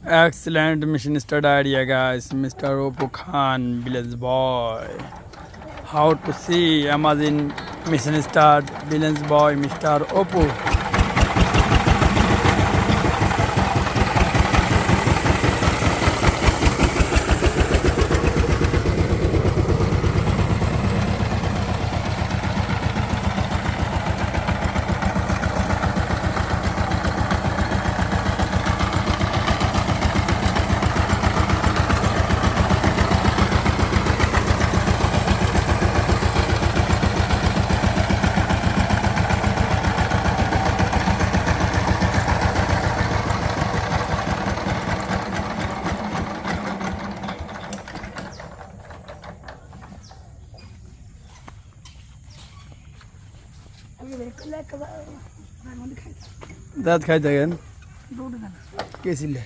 Excellent mission start idea, guys. Mr. Oppo Khan, village boy. How to see Amazon mission start, village boy, Mr. Oppo. দাঁত খাই থাকেন কে ছিলে